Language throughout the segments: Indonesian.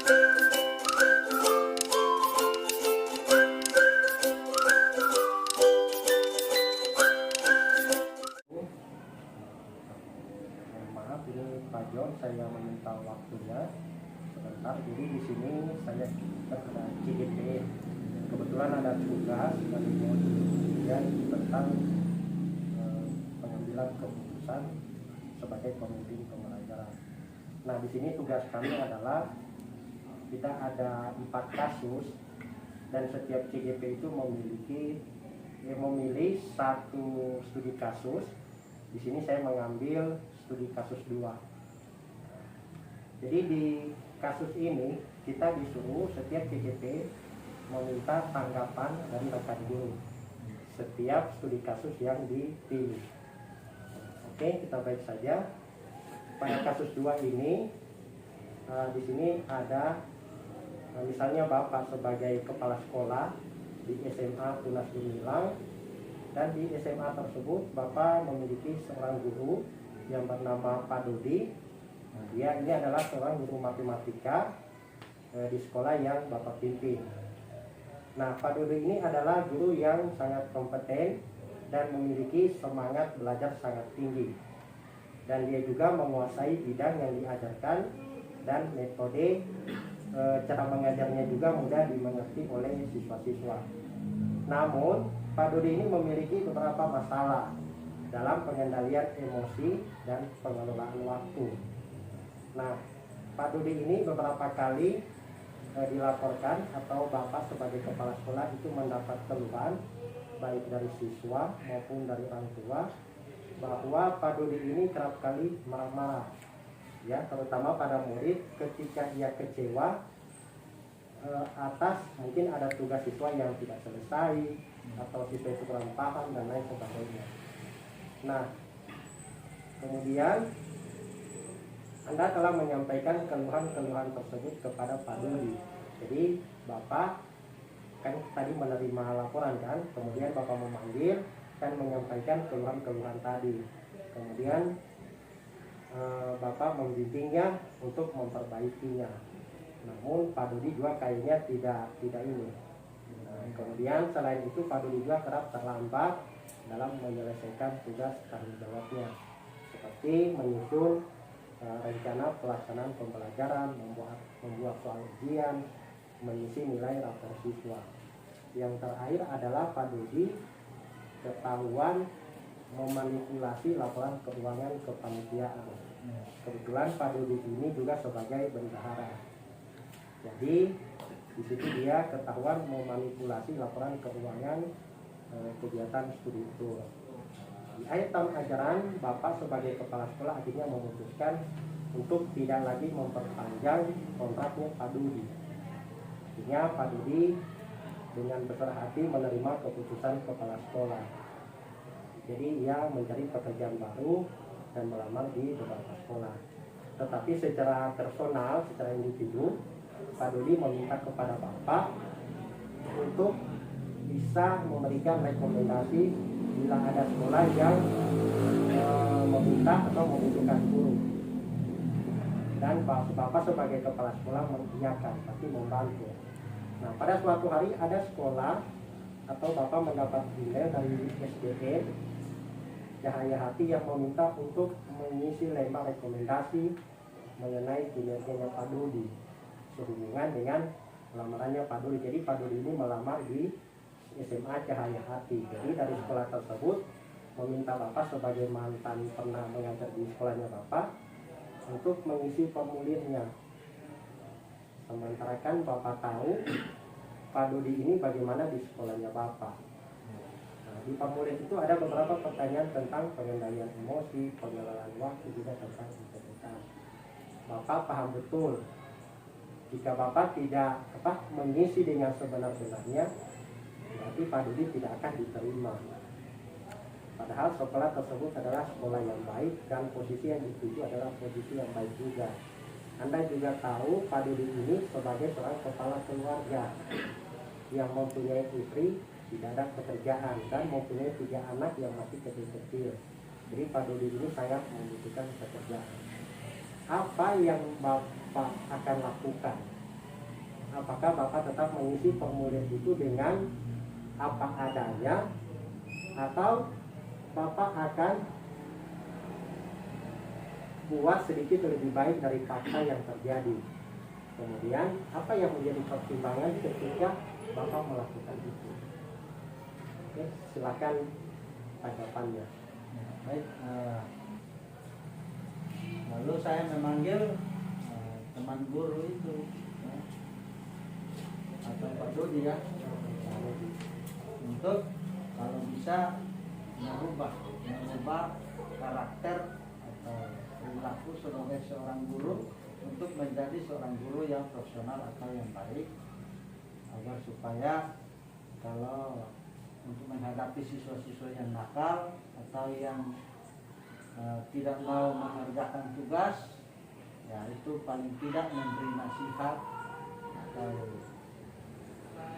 Maaf, ini Pak John, saya meminta waktunya sebentar. Jadi di sini saya ada CGP. Kebetulan ada tugas dari kemudian tentang pengambilan keputusan sebagai pemimpin pembelajaran. Nah, di sini tugas kami adalah kita ada 4 kasus dan setiap CGP itu memilih satu studi kasus. Di sini saya mengambil studi kasus 2. Jadi di kasus ini kita disuruh setiap CGP meminta tanggapan dari rekan guru setiap studi kasus yang dipilih. Oke, kita baik saja. Pada kasus 2 ini di sini ada misalnya Bapak sebagai kepala sekolah di SMA Tunas Gumilang, dan di SMA tersebut Bapak memiliki seorang guru yang bernama Pak Dodi. Dia ini adalah seorang guru matematika di sekolah yang Bapak pimpin. Nah, Pak Dodi ini adalah guru yang sangat kompeten dan memiliki semangat belajar sangat tinggi. Dan dia juga menguasai bidang yang diajarkan dan metode cara mengajarnya juga mudah dimengerti oleh siswa-siswa. Namun, Pak Dodi ini memiliki beberapa masalah dalam pengendalian emosi dan pengelolaan waktu. Nah, Pak Dodi ini beberapa kali dilaporkan atau Bapak sebagai kepala sekolah itu mendapat keluhan baik dari siswa maupun dari orang tua bahwa Pak Dodi ini kerap kali marah-marah, ya, terutama pada murid ketika ia kecewa atas mungkin ada tugas siswa yang tidak selesai atau siswa itu kurang paham dan lain sebagainya. Nah, kemudian Anda telah menyampaikan keluhan-keluhan tersebut kepada Pak Dodi. Jadi Bapak kan tadi menerima laporan kan, kemudian Bapak memanggil dan menyampaikan keluhan-keluhan tadi. Kemudian Bapak membimbingnya untuk memperbaikinya. Namun Pak Dodi juga kayaknya tidak ini. Nah, kemudian selain itu Pak Dodi juga kerap terlambat dalam menyelesaikan tugas tanggung jawabnya, seperti menyusun rencana pelaksanaan pembelajaran, membuat soal ujian, mengisi nilai rapor siswa. Yang terakhir adalah Pak Dodi ketahuan memanipulasi laporan keuangan kepanitiaan. Kebetulan Pak Dodi ini juga sebagai bendahara. Jadi di situ dia ketahuan memanipulasi laporan keuangan kegiatan studi tour. Di akhir tahun ajaran, Bapak sebagai kepala sekolah akhirnya memutuskan untuk tidak lagi memperpanjang kontraknya Pak Dodi. Akhirnya Pak Dodi dengan besar hati menerima keputusan kepala sekolah. Jadi ia mencari pekerjaan baru dan melamar di beberapa sekolah. Tetapi secara personal, secara individu, Pak Dodi meminta kepada Bapak untuk bisa memberikan rekomendasi bila ada sekolah yang meminta atau membutuhkan guru. Dan Bapak sebagai kepala sekolah mengiyakan, pasti membantu. Nah, pada suatu hari ada sekolah atau Bapak mendapat email dari SDM Cahaya Hati yang meminta untuk mengisi lembar rekomendasi mengenai kinerjanya Pak Dodi sehubungan dengan lamarannya Pak Dodi. Jadi Pak Dodi ini melamar di SMA Cahaya Hati. Jadi dari sekolah tersebut meminta Bapak sebagai mantan pernah mengajar di sekolahnya Bapak untuk mengisi formulirnya. Sementara kan Bapak tahu Pak Dodi ini bagaimana di sekolahnya Bapak. Nah, di formulir itu ada beberapa pertanyaan tentang pengendalian emosi, pengelolaan waktu, juga tentang integritas. Bapak paham betul jika Bapak tidak mengisi dengan sebenar-benarnya, berarti Pak Dodi tidak akan diterima. Padahal sekolah tersebut adalah sekolah yang baik dan posisi yang dituju adalah posisi yang baik juga. Anda juga tahu Pak Dodi ini sebagai seorang kepala keluarga yang mempunyai istri, tidak ada pekerjaan, dan mempunyai 3 anak yang masih kecil-kecil. Jadi Pak Dodi ini sangat membutuhkan pekerjaan. Apa yang Bapak akan lakukan apakah Bapak tetap mengisi formulir itu dengan apa adanya atau Bapak akan buat sedikit lebih baik dari fakta yang terjadi. Kemudian apa yang menjadi pertimbangan ketika Bapak melakukan itu? Oke, silakan tanggapannya. Baik, lalu saya memanggil teman guru itu, ya, atau Pak Dodi ya, untuk kalau bisa merubah karakter atau perilaku sebagai seorang guru untuk menjadi seorang guru yang profesional atau yang baik, agar supaya kalau untuk menghadapi siswa-siswa yang nakal atau yang tidak mau mengerjakan tugas, ya itu paling tidak memberi nasihat atau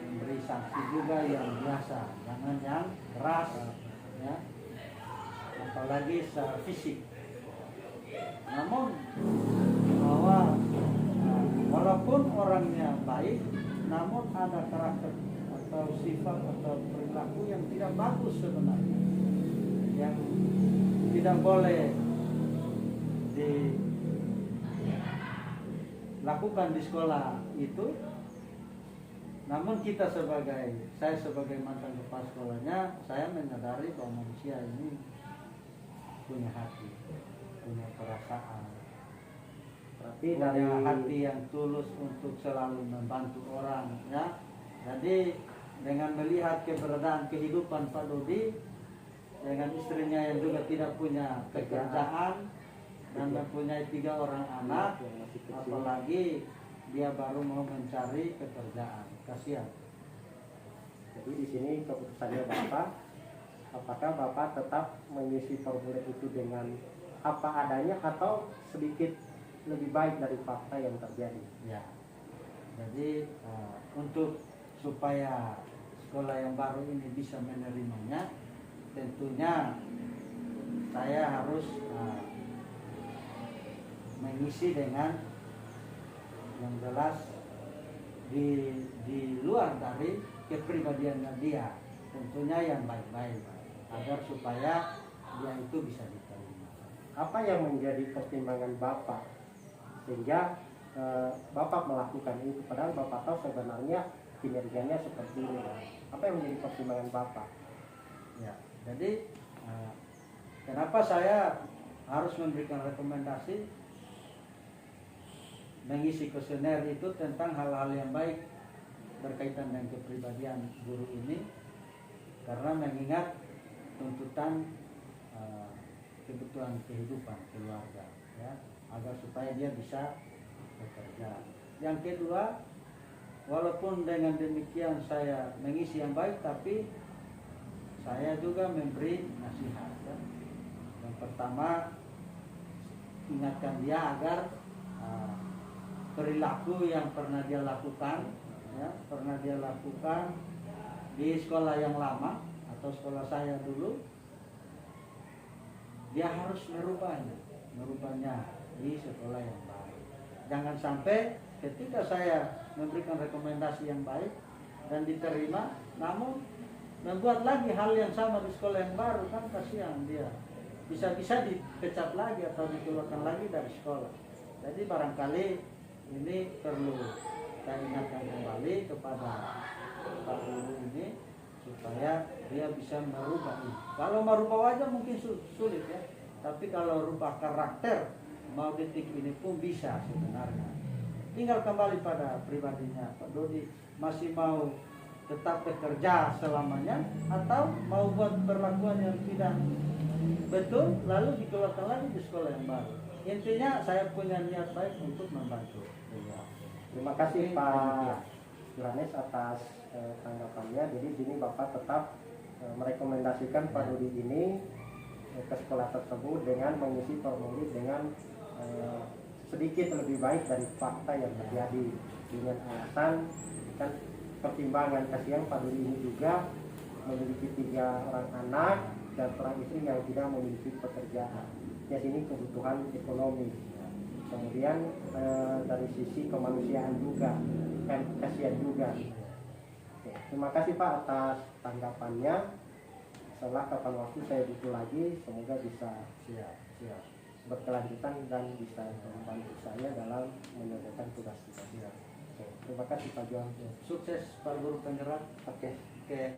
memberi sanksi juga yang biasa, jangan yang keras, ya, apalagi secara fisik. Namun bahwa walaupun orangnya baik, namun ada karakter atau sifat atau perilaku yang tidak bagus sebenarnya, yang tidak boleh dilakukan di sekolah itu. Namun saya sebagai mantan kepala sekolahnya, saya menyadari bahwa manusia ini punya hati, punya perasaan, punya hati yang tulus untuk selalu membantu orang, ya. Jadi dengan melihat keberadaan kehidupan Pak Dodi dengan istrinya yang juga tidak punya pekerjaan dan mempunyai 3 orang anak, apalagi dia baru mau mencari pekerjaan, kasihan. Jadi di sini keputusannya Bapak, apakah Bapak tetap mengisi formulir itu dengan apa adanya atau sedikit lebih baik dari fakta yang terjadi? Ya. Jadi untuk supaya sekolah yang baru ini bisa menerimanya, tentunya saya harus mengisi dengan yang jelas di luar dari kepribadiannya dia, tentunya yang baik-baik, agar supaya dia itu bisa diterima. Apa yang menjadi pertimbangan Bapak sehingga Bapak melakukan itu, padahal Bapak tahu sebenarnya kinerjanya seperti ini? Apa yang menjadi pertimbangan Bapak? Ya, jadi kenapa saya harus memberikan rekomendasi mengisi kuesioner itu tentang hal-hal yang baik berkaitan dengan kepribadian guru ini, karena mengingat tuntutan kebutuhan kehidupan keluarga, ya, agar supaya dia bisa bekerja. Yang kedua, walaupun dengan demikian saya mengisi yang baik, tapi saya juga memberi nasihat, ya. Yang pertama, ingatkan dia agar perilaku yang pernah dia lakukan di sekolah yang lama atau sekolah saya dulu, dia harus merubahnya di sekolah yang baru. Jangan sampai ketika saya memberikan rekomendasi yang baik dan diterima, namun membuat lagi hal yang sama di sekolah yang baru, kan kasihan dia. Bisa-bisa dipecat lagi atau dikeluarkan lagi dari sekolah. Jadi barangkali ini perlu saya ingatkan kembali kepada Pak Guru ini supaya dia bisa merubah ini. Kalau merubah wajah mungkin sulit, ya, tapi kalau rubah karakter mau detik ini pun bisa sebenarnya. Tinggal kembali pada pribadinya Pak Dodi, masih mau tetap bekerja selamanya atau mau buat perlakuan yang tidak betul lalu dikeluarkan lagi di sekolah yang baru. Intinya saya punya niat baik untuk membantu. Terima kasih Pak Yohanes atas tanggapannya. Jadi sini Bapak tetap merekomendasikan Pak Dodi ini ke sekolah tersebut dengan mengisi formulir dengan sedikit lebih baik dari fakta yang terjadi, dengan alasan kan pertimbangan kasihan Pak Dodi ini juga memiliki 3 orang anak dan seorang istri yang tidak memiliki pekerjaan. Ya, sini kebutuhan ekonomi. Kemudian dari sisi kemanusiaan juga, kan kasihan juga. Oke, terima kasih Pak atas tanggapannya. Setelah kapan waktu saya butuh lagi, semoga bisa Siap, siap, berkelanjutan dan bisa membantu saya dalam menyelesaikan tugas-tugas. siap. Oke, terima kasih Pak Juan. Sukses Pak Guru Penggerak. Oke. Oke.